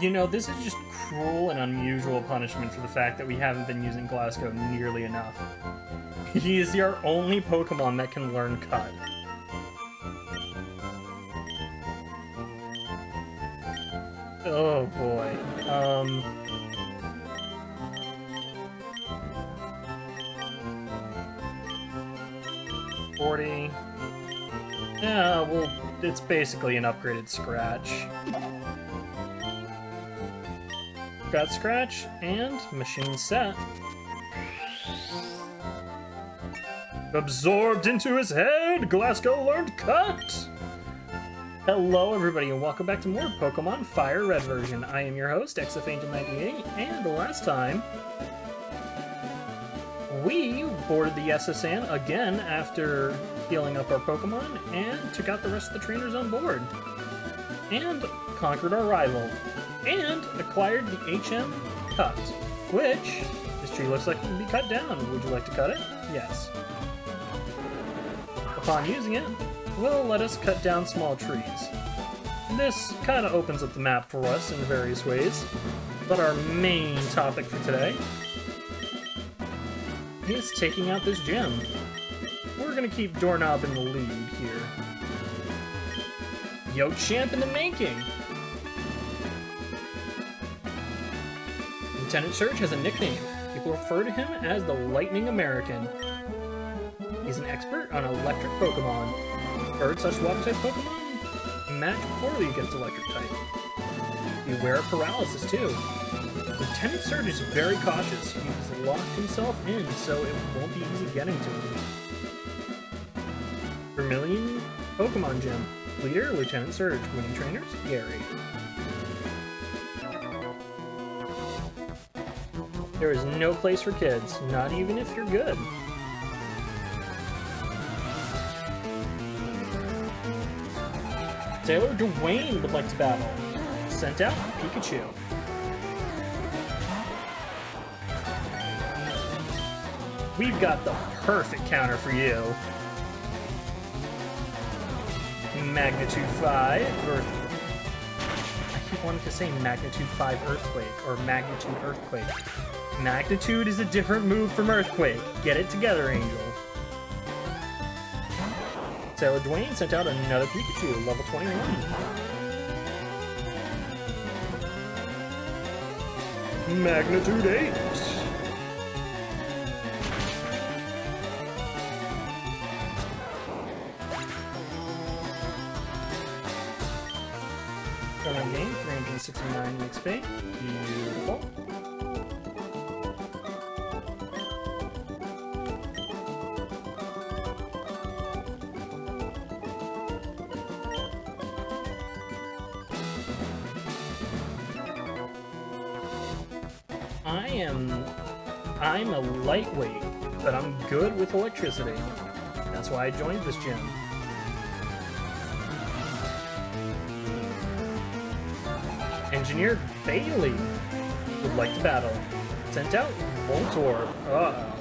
You know, this is just cruel and unusual punishment for the fact that we haven't been using Glasgow nearly enough. He is our only Pokemon that can learn Cut. Oh boy. 40. Yeah, well, it's basically an upgraded Scratch. Got Scratch, and machine set. Absorbed into his head! Glasgow learned Cut! Hello everybody, and welcome back to more Pokemon FireRed version. I am your host, XFAngel98, and last time, we boarded the SS-An again after healing up our Pokemon, and took out the rest of the trainers on board. And conquered our rival. And acquired the HM Cut, which this tree looks like it can be cut down. Would you like to cut it? Yes. Upon using it, will let us cut down small trees. This kind of opens up the map for us in various ways, but our main topic for today is taking out this gym. We're gonna keep Doorknob in the lead here. Yo, champ in the making! Lieutenant Surge has a nickname. People refer to him as the Lightning American. He's an expert on electric Pokemon. Bird/Water-type Pokemon match poorly against electric type. Beware of paralysis too. Lieutenant Surge is very cautious. He's locked himself in, so it won't be easy getting to him. Vermilion Pokemon Gym. Leader, Lieutenant Surge. Winning trainers, Gary. There is no place for kids, not even if you're good. Sailor Dwayne would like to battle. Sent out Pikachu. We've got the perfect counter for you. Magnitude 5, or I keep wanting to say Magnitude 5 Earthquake, or Magnitude Earthquake. Magnitude is a different move from Earthquake. Get it together, Angel. Sailor Dwayne sent out another Pikachu, level 21. Magnitude 8. Current game, 369 XP. Beautiful. I'm a lightweight, but I'm good with electricity. That's why I joined this gym. Engineer Bailey would like to battle. Sent out Voltorb. Uh-oh.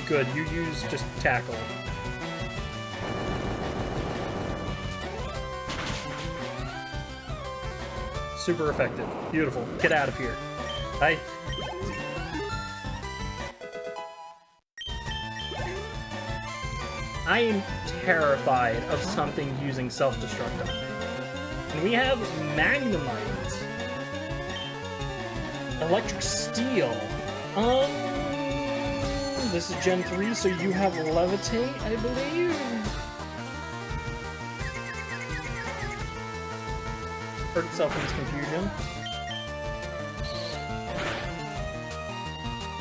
Good, you use just tackle. Super effective. Beautiful. Get out of here. I am terrified of something using self-destruct on me. And we have Magnemite. Electric Steel. This is Gen 3, so you have Levitate, I believe? Hurt itself in its confusion.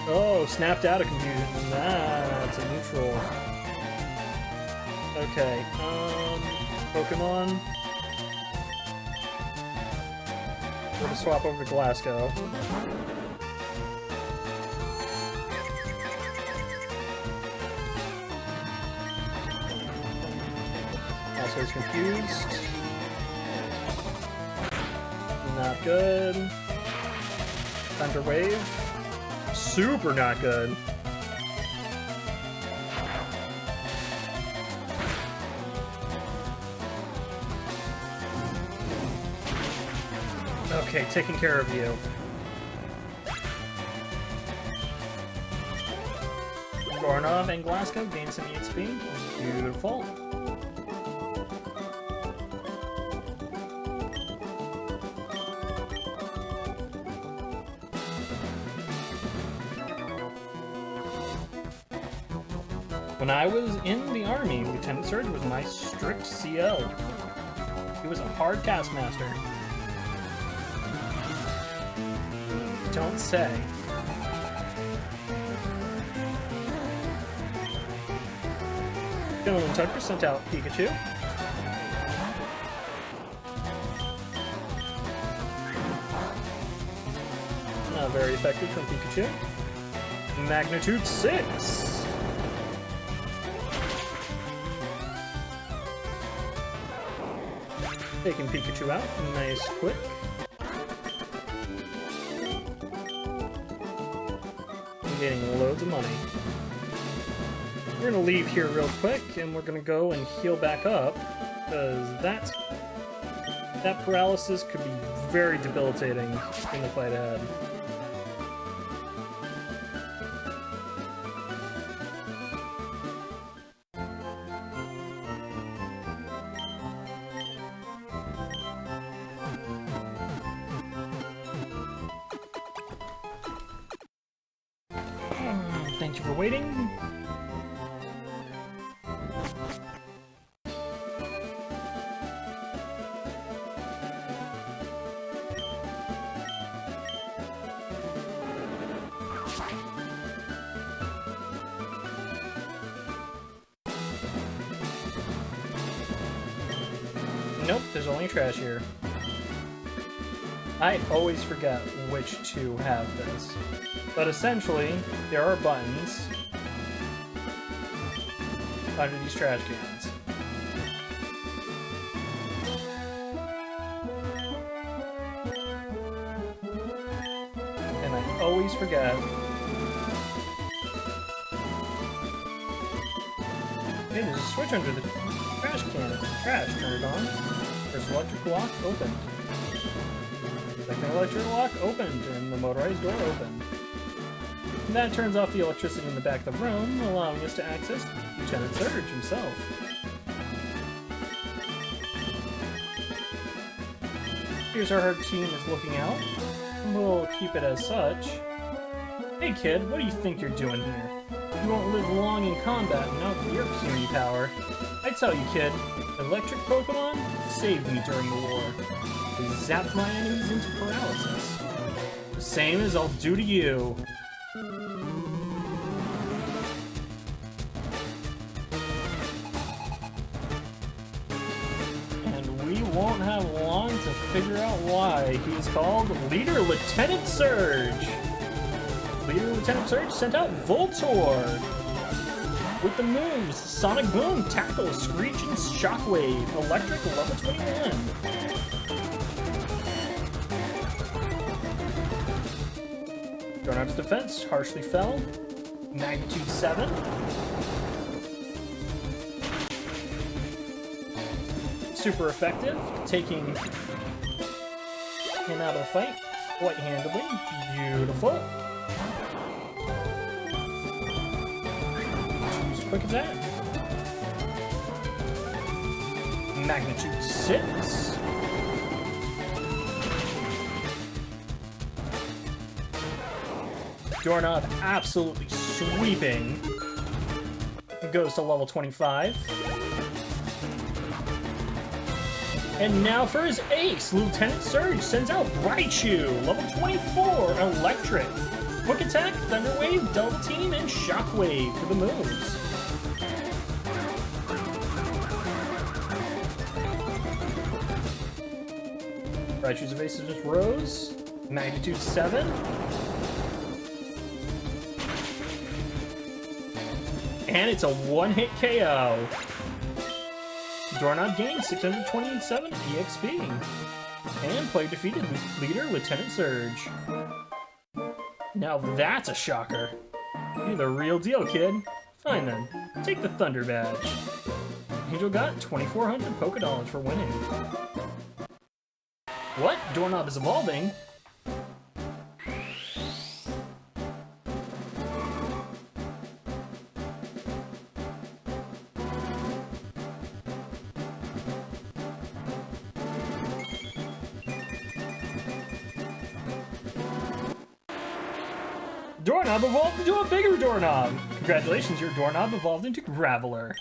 Oh, snapped out of confusion. That's a neutral. Okay, Pokemon. We're gonna swap over to Glasgow. Also is confused. Not good. Thunder Wave. Super not good. Okay, taking care of you. Doorknob and Glasgow gain some EXP. Beautiful. When I was in the army, Lieutenant Surge was my strict CL. He was a hard taskmaster. Don't say. Gentleman Tucker sent out Pikachu. Not very effective from Pikachu. Magnitude 6! Taking Pikachu out. Nice quick. I'm getting loads of money. We're gonna leave here real quick, and we're gonna go and heal back up, because that paralysis could be very debilitating in the fight ahead. Thank you for waiting. Nope, there's only trash here. I always forget which to have this. But essentially, there are buttons under these trash cans. And I always forget. Hey, there's a switch under the trash can. Trash, turn it on. There's electric lock opened. Second electric lock opened, and the motorized door opened. And that turns off the electricity in the back of the room, allowing us to access Lieutenant Surge himself. Here's our team is looking out. We'll keep it as such. Hey kid, what do you think you're doing here? You won't live long in combat now with your puny power. I tell you kid, electric Pokemon saved me during the war. They zapped my enemies into paralysis. The same as I'll do to you. And we won't have long to figure out why he's called Leader Lieutenant Surge. Leader Lieutenant Surge sent out Voltorb with the moves Sonic Boom, Tackle, Screech, and Shockwave. Electric level 21. Doorknob's defense harshly fell. Magnitude 7. Super effective, taking him out of the fight quite handily. Beautiful. Choose quick attack. Magnitude 6. Doorknob absolutely sweeping. It goes to level 25. And now for his ace, Lieutenant Surge sends out Raichu, level 24, Electric. Quick Attack, Thunder Wave, Double Team, and Shockwave for the moves. Raichu's evasiveness rose. Magnitude 7. And it's a one-hit KO. Doorknob gained 627 EXP. And play defeated Leader Lieutenant Surge. Now that's a shocker. You're the real deal, kid. Fine then, take the Thunder Badge. Angel got 2,400 Poké Dollars for winning. What? Doorknob is evolving? Doorknob evolved into a bigger doorknob! Congratulations, your doorknob evolved into Graveler.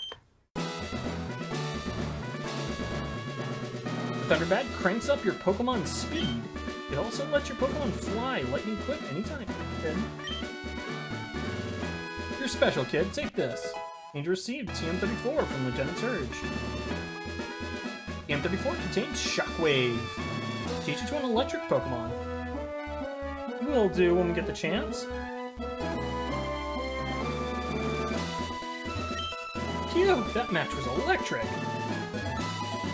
Thunderbat cranks up your Pokemon's speed. It also lets your Pokemon fly lightning quick anytime. Kid. You're special, kid. Take this. And you received TM34 from Lieutenant Surge. TM34 contains Shockwave. Teach it to an electric Pokemon. Will do when we get the chance. Phew, that match was electric.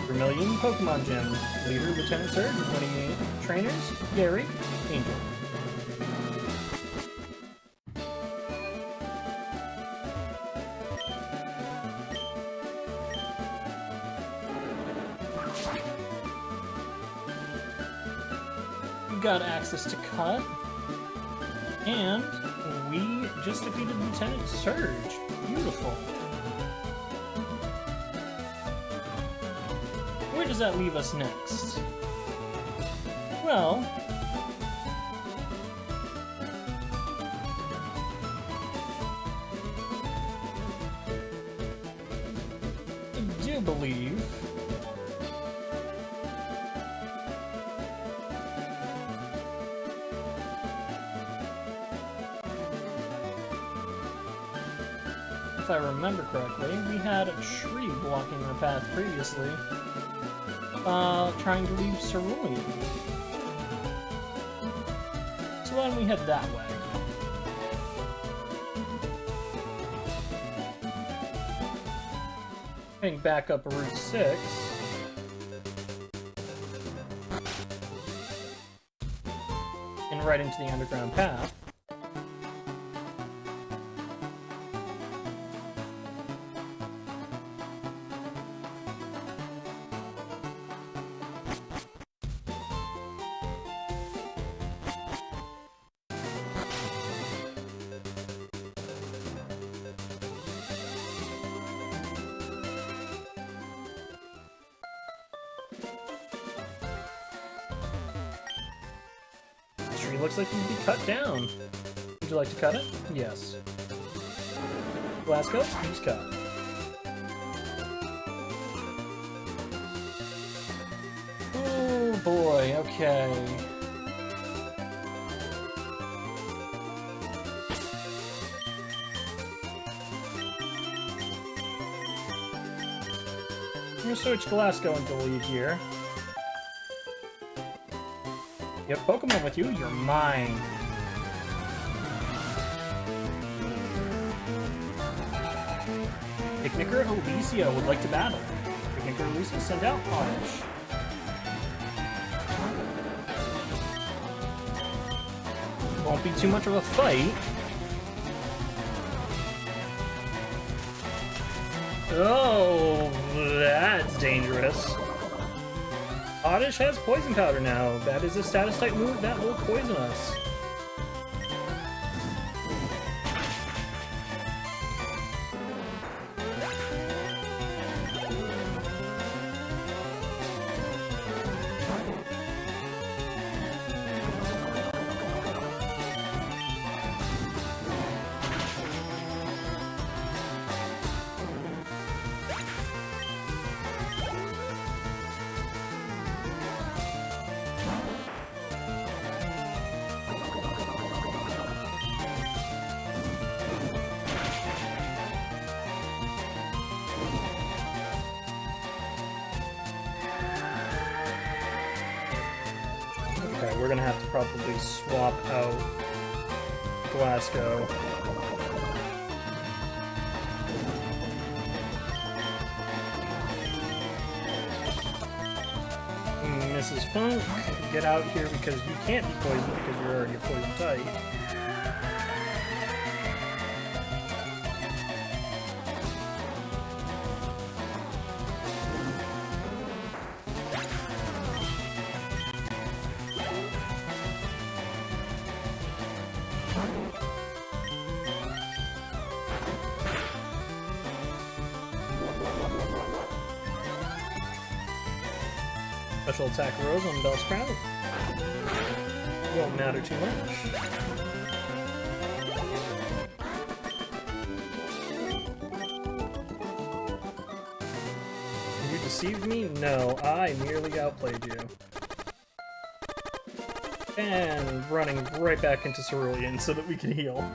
Vermilion Pokemon Gym. Leader Lieutenant Surge, 28 trainers, Gary, Angel. We got access to Cut. And we just defeated Lieutenant Surge. Beautiful. Where does that leave us next? Well... I do believe... if I remember correctly, we had a tree blocking our path previously. Trying to leave Cerulean. So why don't we head that way? Heading back up Route 6. And right into the underground path. Looks like it can be cut down. Would you like to cut it? Yes. Glasgow, please cut. Oh boy, okay. I'm gonna switch Glasgow into the lead here. You have Pokemon with you? You're mine. Picnicker Alicia would like to battle. Picnicker Alicia, send out Oddish. Won't be too much of a fight. Oh, that's dangerous. Oddish has Poison Powder now. That is a status type move that will poison us. We're gonna have to probably swap out Glasgow. Mrs. Funk, get out here because you can't be poisoned because you're already a poison type. Special attack Rose on Bellsprout. Won't matter too much. You deceived me? No, I merely outplayed you. And running right back into Cerulean so that we can heal.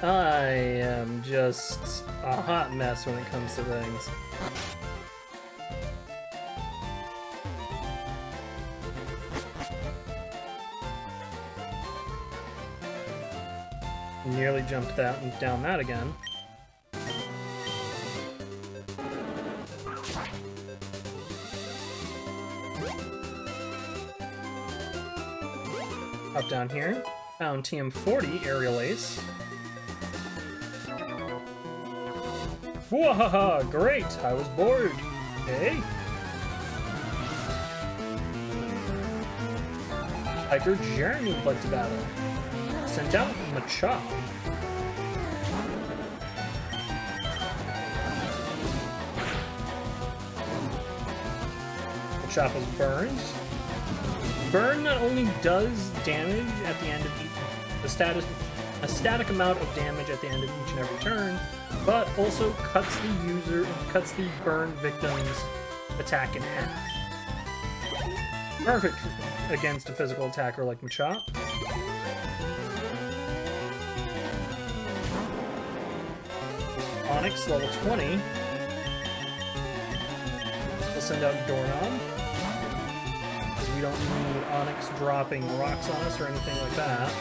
I am just a hot mess when it comes to things. Nearly jumped that and down that again. Up down here, found TM40 Aerial Ace. Wahaha! Great! I was bored. Hey? Hiker Jeremy would like to battle. Sent out Machop. Machop is burned. Burn not only does damage at the end of each, a static amount of damage at the end of each and every turn, but also cuts the burn victim's attack in half. Perfect against a physical attacker like Machop. Onyx, level 20. We'll send out Doorknob, because we don't need Onyx dropping rocks on us or anything like that.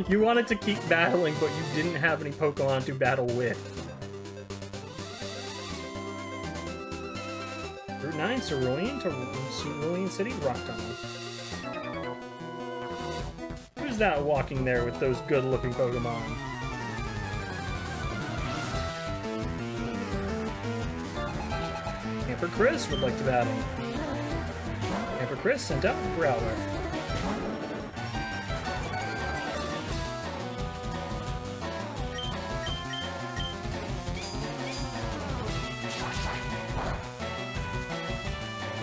You wanted to keep battling, but you didn't have any Pokemon to battle with. Route 9, Cerulean to Cerulean City, Rock Tunnel. Who's that walking there with those good-looking Pokemon? Camper Chris would like to battle. Camper Chris sent out Growler.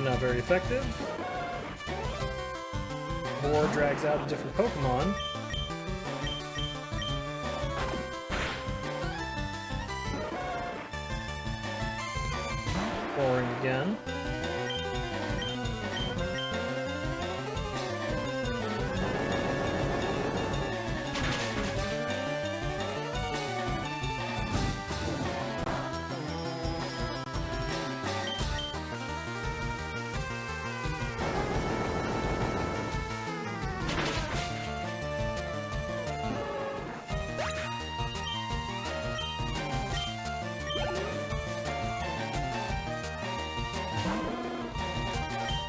Not very effective. Boar drags out a different Pokemon. Boring again.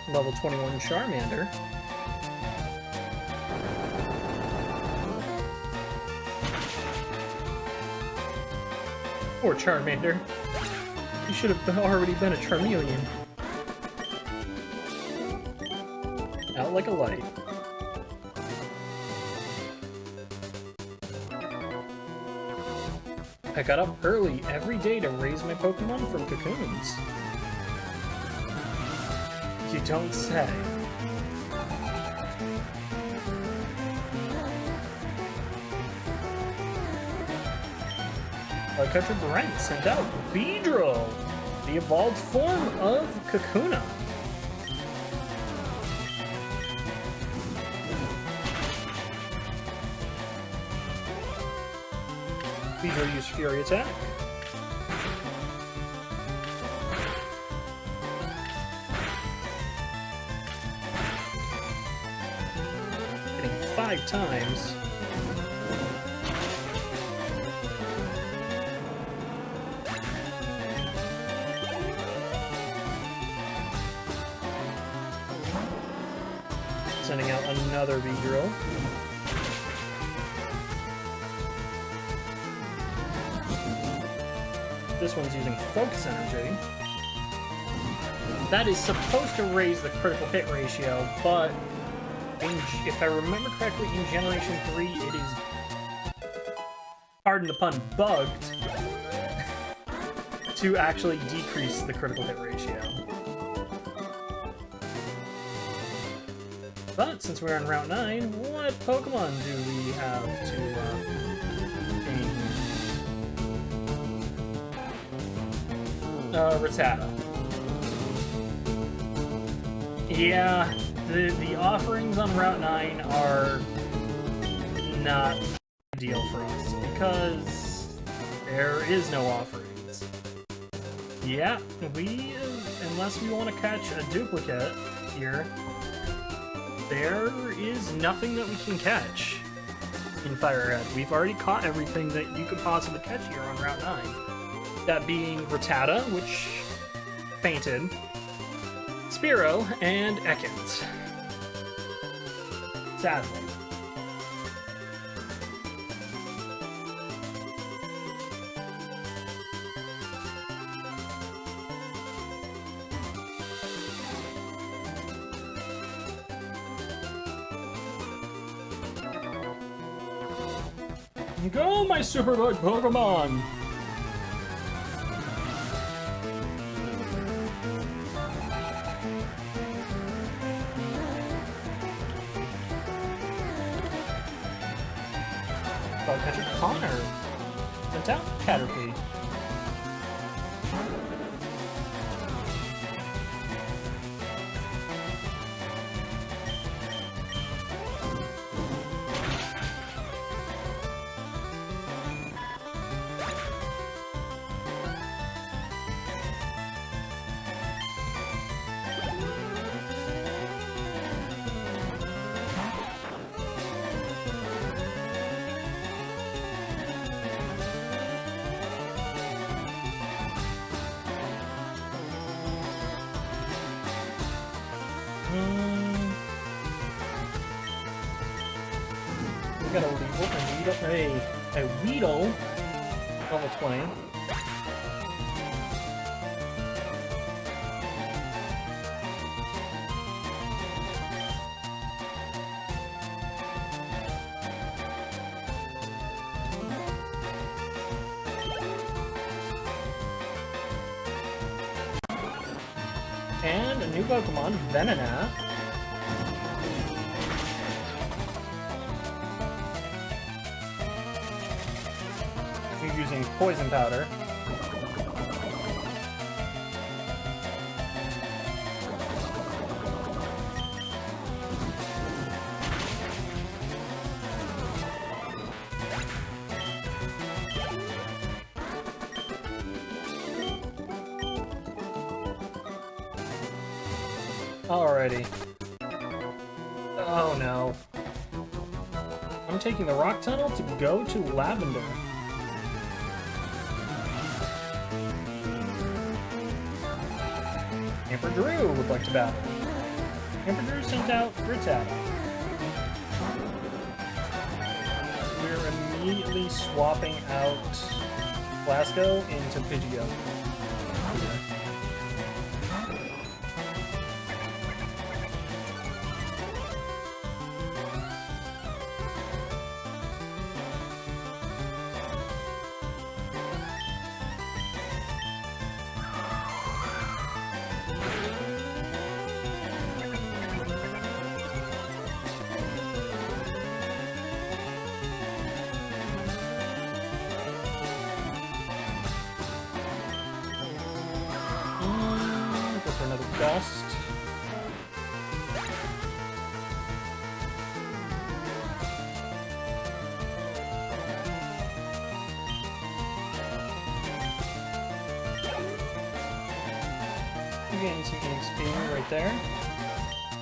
Level 21 Charmander. Poor Charmander. You should have already been a Charmeleon. Out like a light. I got up early every day to raise my Pokemon from cocoons. You don't say. Country Brent sent out Beedrill, the evolved form of Kakuna. Ranger use Fury Attack. Hitting 5 times. Sending out another Beedrill. This one's using Focus Energy. That is supposed to raise the critical hit ratio, but if I remember correctly, in Generation 3, it is, pardon the pun, bugged to actually decrease the critical hit ratio. But since we're on Route 9, what Pokemon do we have to gain? Rattata. Yeah, the offerings on Route 9 are not ideal for us, because there is no offerings. Yeah, unless we want to catch a duplicate here, there is nothing that we can catch in FireRed. We've already caught everything that you could possibly catch here on Route 9. That being Rattata, which fainted, Spearow, and Ekans. Sadly. Go, my super bug Pokemon! Bugcatcher Connor! Sent out Caterpie. We got a Weedle, level 20. And a new Pokemon, Venonat. Using Poison Powder. Alrighty. Oh no. I'm taking the Rock Tunnel to go to Lavender. Emperor Drew would like to battle. Emperor Drew sent out Rattata. We're immediately swapping out Glasgow into Pidgeot. Dust. getting some EXP right there.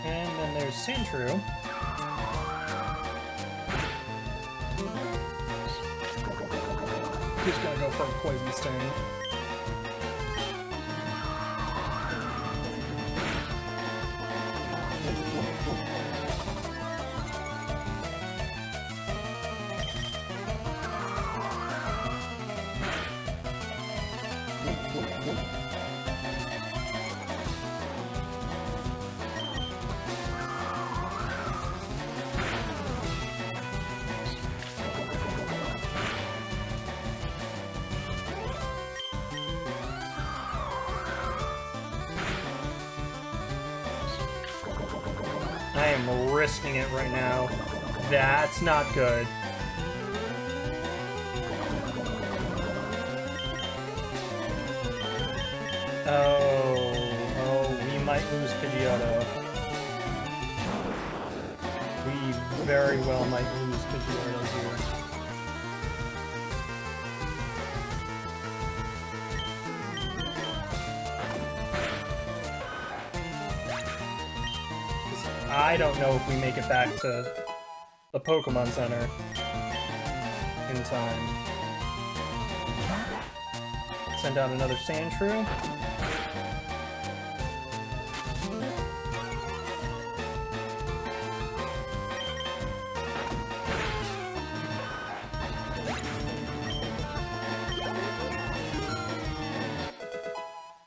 And then there's Sandshrew. He's gonna go for a Poison Sting. I am risking it right now. That's not good. Oh, we might lose Pidgeotto. We very well might lose Pidgeotto here. I don't know if we make it back to the Pokemon Center in time. Send out another Sandshrew.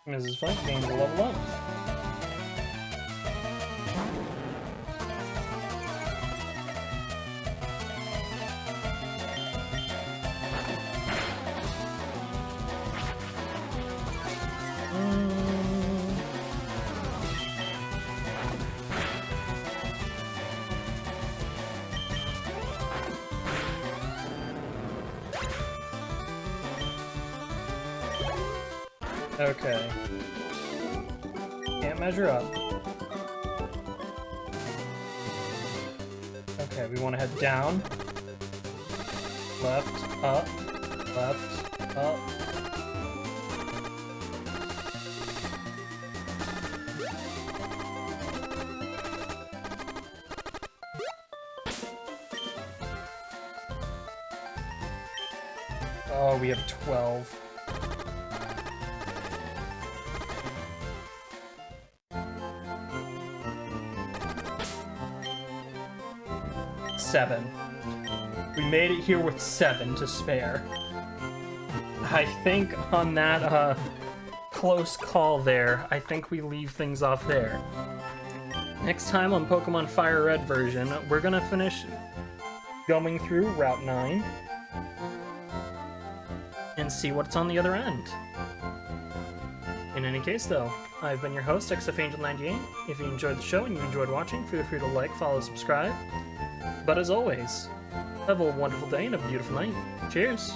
Mrs. Flint gains a level up. Okay. Can't measure up. Okay, we want to head down. Left, up, left, up. Oh, we have 12. Seven. We made it here with 7 to spare. I think on that close call there, I think we leave things off there. Next time on Pokemon FireRed version, we're gonna finish going through Route 9 and see what's on the other end. In any case though, I've been your host, XFAngel98. If you enjoyed the show and you enjoyed watching, feel free to like, follow, subscribe. But as always, have a wonderful day and a beautiful night. Cheers!